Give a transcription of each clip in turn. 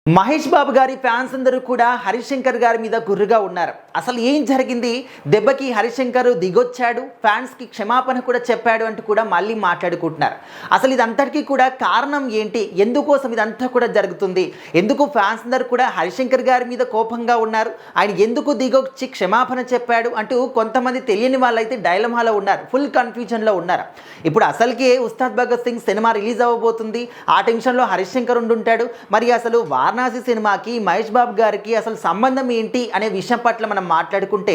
మహేష్ బాబు గారి ఫ్యాన్స్ అందరూ కూడా హరిశంకర్ గారి మీద గుర్రుగా ఉన్నారు. అసలు ఏం జరిగింది? దెబ్బకి హరిశంకర్ దిగొచ్చాడు, ఫ్యాన్స్కి క్షమాపణ కూడా చెప్పాడు అంటూ కూడా మళ్ళీ మాట్లాడుకుంటున్నారు. అసలు ఇదంతటికీ కూడా కారణం ఏంటి? ఎందుకోసం ఇదంతా కూడా జరుగుతుంది? ఎందుకు ఫ్యాన్స్ అందరూ కూడా హరిశంకర్ గారి మీద కోపంగా ఉన్నారు? ఆయన ఎందుకు దిగొచ్చి క్షమాపణ చెప్పాడు అంటూ కొంతమంది తెలియని వాళ్ళైతే డైలమాలో ఉన్నారు, ఫుల్ కన్ఫ్యూజన్లో ఉన్నారు. ఇప్పుడు అసలుకే ఉస్తాద్ భగత్ సింగ్ సినిమా రిలీజ్ అవ్వబోతుంది. ఆ టెన్షన్లో హరిశంకర్ ఉండుంటాడు. మరి అసలు వారణాసి సినిమాకి మహేష్ బాబు గారికి అసలు సంబంధం ఏంటి అనే విషయం పట్ల మనం మాట్లాడుకుంటే,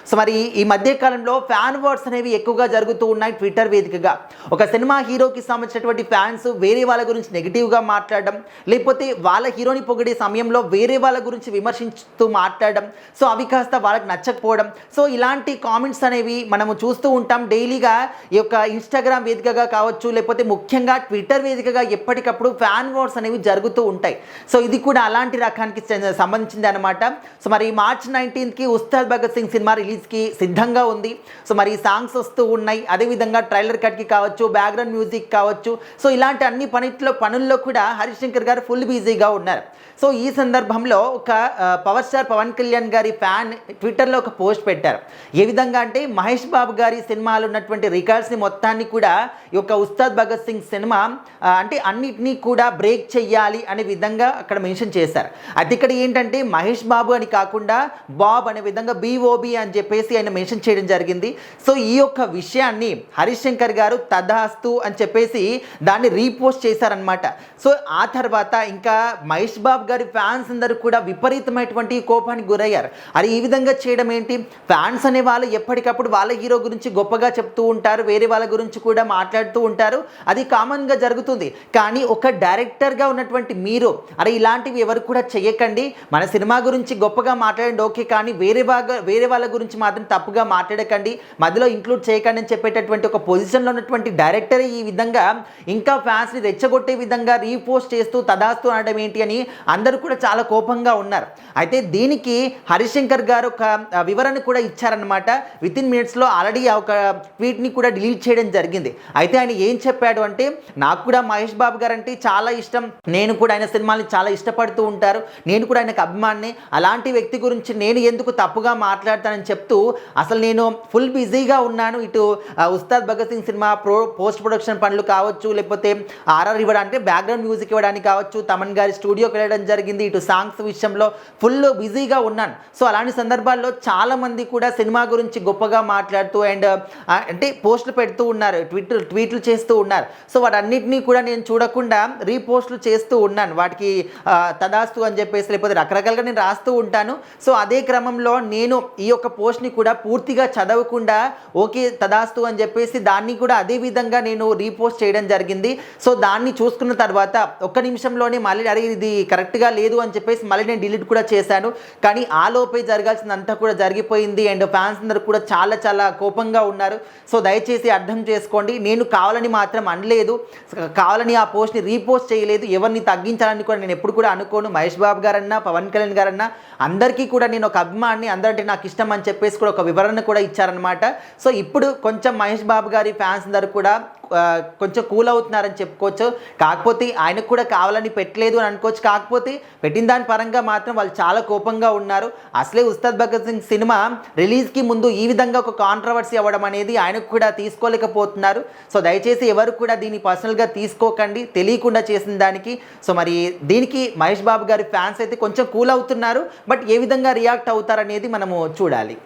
సో మరి ఈ మధ్యకాలంలో ఫ్యాన్ వార్స్ అనేవి ఎక్కువగా జరుగుతూ ఉన్నాయి ట్విట్టర్ వేదికగా. ఒక సినిమా హీరోకి సంబంధించినటువంటి ఫ్యాన్స్ వేరే వాళ్ళ గురించి నెగిటివ్గా మాట్లాడడం, లేకపోతే వాళ్ళ హీరోని పొగిడే సమయంలో వేరే వాళ్ళ గురించి విమర్శించుతూ మాట్లాడడం, సో అవి కాస్త వాళ్ళకి నచ్చకపోవడం, సో ఇలాంటి కామెంట్స్ అనేవి మనము చూస్తూ ఉంటాం డైలీగా. ఈ యొక్క ఇన్స్టాగ్రామ్ వేదికగా కావచ్చు, లేకపోతే ముఖ్యంగా ట్విట్టర్ వేదికగా ఎప్పటికప్పుడు ఫ్యాన్ వార్స్ అనేవి జరుగుతూ ఉంటాయి. సో ఇది కూడా అలాంటి రకానికి సంబంధించింది అనమాట. సో మరి మార్చ్ 19కి ఉస్తాద్ భగత్ సింగ్ సినిమా రిలీజ్కి సిద్ధంగా ఉంది. సో మరి సాంగ్స్ వస్తూ ఉన్నాయి, అదేవిధంగా ట్రైలర్ కట్కి కావచ్చు, బ్యాక్గ్రౌండ్ మ్యూజిక్ కావచ్చు, సో ఇలాంటి అన్ని పనుల్లో కూడా హరిశంకర్ గారు ఫుల్ బిజీగా ఉన్నారు. సో ఈ సందర్భంలో ఒక పవర్ స్టార్ పవన్ కళ్యాణ్ గారి ఫ్యాన్ ట్విట్టర్లో ఒక పోస్ట్ పెట్టారు. ఏ విధంగా అంటే, మహేష్ బాబు గారి సినిమాలో ఉన్నటువంటి రికార్డ్స్ని మొత్తాన్ని కూడా ఈ యొక్క ఉస్తాద్ భగత్ సింగ్ సినిమా అంటే అన్నిటినీ కూడా బ్రేక్ చెయ్యాలి అనే విధంగా అక్కడ మెన్షన్ చేశారు. అది ఇక్కడ ఏంటంటే మహేష్ బాబు అని కాకుండా బాబ్ అనే విధంగా BOB అని చెప్పేసి ఆయన మెన్షన్ చేయడం జరిగింది. సో ఈ యొక్క విషయాన్ని హరిశంకర్ గారు తదాస్తు అని చెప్పేసి దాన్ని రీపోస్ట్ చేశారనమాట. సో ఆ తర్వాత ఇంకా మహేష్ బాబు గారి ఫ్యాన్స్ అందరూ కూడా విపరీతమైనటువంటి కోపానికి గురయ్యారు. అది ఈ విధంగా చేయడం ఏంటి? ఫ్యాన్స్ అనే వాళ్ళు ఎప్పటికప్పుడు వాళ్ళ హీరో గురించి గొప్పగా చెప్తూ ఉంటారు, వేరే వాళ్ళ గురించి కూడా మాట్లాడుతూ ఉంటారు, అది కామన్గా జరుగుతుంది. కానీ ఒక డైరెక్టర్గా ఉన్నటువంటి మీరు అరే ఇలాంటివి ఎవరు కూడా చెయ్యకండి, మన సినిమా గురించి గొప్పగా మాట్లాడండి ఓకే, కానీ వేరే వాళ్ళ గురించి మాత్రం తప్పుగా మాట్లాడకండి, మధ్యలో ఇంక్లూడ్ చేయకండి అని చెప్పేటటువంటి ఒక పొజిషన్లో ఉన్నటువంటి డైరెక్టరే ఈ విధంగా ఇంకా ఫ్యాన్స్ని రెచ్చగొట్టే విధంగా రీపోస్ట్ చేస్తూ తదాస్తు అనడం ఏంటి అని అందరూ కూడా చాలా కోపంగా ఉన్నారు. అయితే దీనికి హరిశంకర్ గారు ఒక వివరణ కూడా ఇచ్చారనమాట. వితిన్ మినిట్స్లో ఆల్రెడీ ఒక ట్వీట్ని కూడా డిలీట్ చేయడం జరిగింది. అయితే ఆయన ఏం చెప్పాడు అంటే, నాకు కూడా మహేష్ బాబు గారు అంటే చాలా ఇష్టం, నేను కూడా ఆయన సినిమాని చాలా ఇష్టపడుతూ ఉంటారు, నేను కూడా ఆయనకు అభిమాని, అలాంటి వ్యక్తి గురించి నేను ఎందుకు తప్పుగా మాట్లాడతానని చెప్తూ అసలు నేను ఫుల్ బిజీగా ఉన్నాను. ఇటు Ustaad Bhagat Singh cinema post production పనులు కావచ్చు, లేకపోతే RR ఇవ్వడానికి బ్యాక్గ్రౌండ్ మ్యూజిక్ ఇవ్వడానికి కావచ్చు, తమన్ గారి స్టూడియోకి వెళ్ళడం జరిగింది, ఇటు సాంగ్స్ విషయంలో ఫుల్ బిజీగా ఉన్నాను. సో అలాంటి సందర్భాల్లో చాలామంది కూడా సినిమా గురించి గొప్పగా మాట్లాడుతూ అండ్ అంటే పోస్టులు పెడుతూ ఉన్నారు, ట్వీట్లు చేస్తూ ఉన్నారు. సో వాటన్నిటినీ కూడా నేను చూడకుండా రీపోస్టులు చేస్తూ ఉన్నాను, వాటికి తదాస్తు అని చెప్పేసి లేకపోతే రకరకాలుగా నేను రాస్తూ ఉంటాను. సో అదే క్రమంలో నేను ఈ యొక్క పోస్ట్ని కూడా పూర్తిగా చదవకుండా ఓకే తదాస్తు అని చెప్పేసి దాన్ని కూడా అదే విధంగా నేను రీపోస్ట్ చేయడం జరిగింది. సో దాన్ని చూసుకున్న తర్వాత ఒక్క నిమిషంలోనే మళ్ళీ అరే ఇది కరెక్ట్గా లేదు అని చెప్పేసి మళ్ళీ నేను డిలీట్ కూడా చేశాను. కానీ ఆ లోపే జరగాల్సిందంతా కూడా జరిగిపోయింది అండ్ ఫ్యాన్స్ అందరూ కూడా చాలా చాలా కోపంగా ఉన్నారు. సో దయచేసి అర్థం చేసుకోండి, నేను కావాలని మాత్రం అనలేదు, కావాలని ఆ పోస్ట్ని రీపోస్ట్ చేయలేదు, ఎవరిని తగ్గించాలని కూడా నేను ఎప్పుడు కూడా అనుకోను. మహేష్ బాబు గారన్నా, పవన్ కళ్యాణ్ గారన్నా అందరికీ కూడా నేను ఒక అభిమాని, అందరంటే నాకు ఇష్టం అని చెప్పేసి కూడా ఒక వివరణ కూడా ఇచ్చారనమాట. సో ఇప్పుడు కొంచెం మహేష్ బాబు గారి ఫ్యాన్స్ అందరూ కూడా కొంచెం కూల్ అవుతున్నారని చెప్పుకోవచ్చు. కాకపోతే ఆయనకు కూడా కావాలని పెట్టలేదు అని అనుకోవచ్చు, కాకపోతే పెట్టిన దాని పరంగా మాత్రం వాళ్ళు చాలా కోపంగా ఉన్నారు. అసలే ఉస్తాద్ భగత్ సింగ్ సినిమా రిలీజ్కి ముందు ఈ విధంగా ఒక కాంట్రవర్సీ అవ్వడం అనేది ఆయనకు కూడా తీసుకోలేకపోతున్నారు. సో దయచేసి ఎవరు కూడా దీన్ని పర్సనల్గా తీసుకోకండి, తెలియకుండా చేసిన దానికి. సో మరి దీనికి మహేష్ బాబు గారి ఫ్యాన్స్ అయితే కొంచెం కూల్ అవుతున్నారు, బట్ ఏ విధంగా రియాక్ట్ అవుతారనేది మనము చూడాలి.